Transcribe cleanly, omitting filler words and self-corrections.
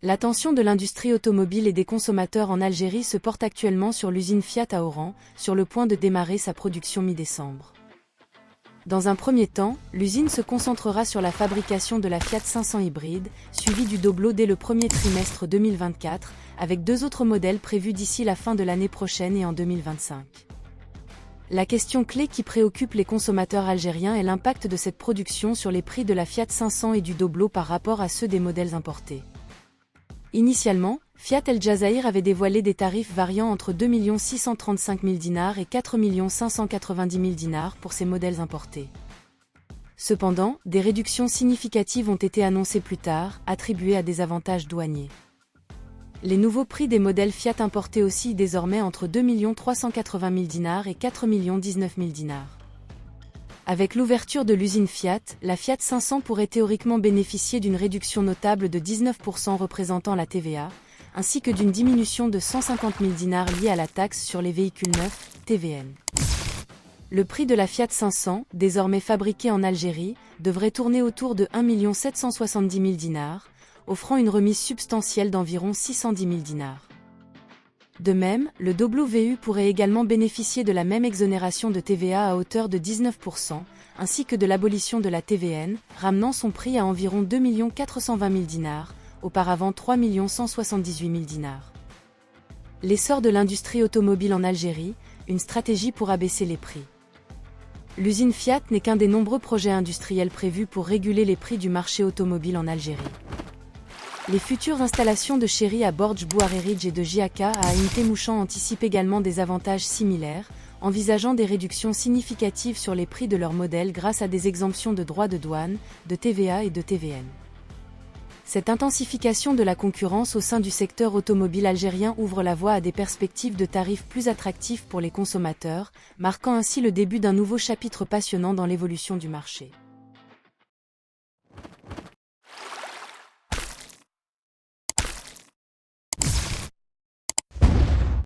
L'attention de l'industrie automobile et des consommateurs en Algérie se porte actuellement sur l'usine Fiat à Oran, sur le point de démarrer sa production mi-décembre. Dans un premier temps, l'usine se concentrera sur la fabrication de la Fiat 500 hybride, suivie du Doblo dès le premier trimestre 2024, avec 2 autres modèles prévus d'ici la fin de l'année prochaine et en 2025. La question clé qui préoccupe les consommateurs algériens est l'impact de cette production sur les prix de la Fiat 500 et du Doblo par rapport à ceux des modèles importés. Initialement, Fiat El Jazair avait dévoilé des tarifs variant entre 2 635 000 dinars et 4 590 000 dinars pour ces modèles importés. Cependant, des réductions significatives ont été annoncées plus tard, attribuées à des avantages douaniers. Les nouveaux prix des modèles Fiat importés oscillent désormais entre 2 380 000 dinars et 4 19 000 dinars. Avec l'ouverture de l'usine Fiat, la Fiat 500 pourrait théoriquement bénéficier d'une réduction notable de 19% représentant la TVA, ainsi que d'une diminution de 150 000 dinars liée à la taxe sur les véhicules neufs, TVN. Le prix de la Fiat 500, désormais fabriquée en Algérie, devrait tourner autour de 1 770 000 dinars, offrant une remise substantielle d'environ 610 000 dinars. De même, le Doblo VU pourrait également bénéficier de la même exonération de TVA à hauteur de 19%, ainsi que de l'abolition de la TVN, ramenant son prix à environ 2 420 000 dinars, auparavant 3 178 000 dinars. L'essor de l'industrie automobile en Algérie, une stratégie pour abaisser les prix. L'usine Fiat n'est qu'un des nombreux projets industriels prévus pour réguler les prix du marché automobile en Algérie. Les futures installations de Chery à Borj Bouarerij et de JAK à Ain Temouchan anticipent également des avantages similaires, envisageant des réductions significatives sur les prix de leurs modèles grâce à des exemptions de droits de douane, de TVA et de TVN. Cette intensification de la concurrence au sein du secteur automobile algérien ouvre la voie à des perspectives de tarifs plus attractifs pour les consommateurs, marquant ainsi le début d'un nouveau chapitre passionnant dans l'évolution du marché.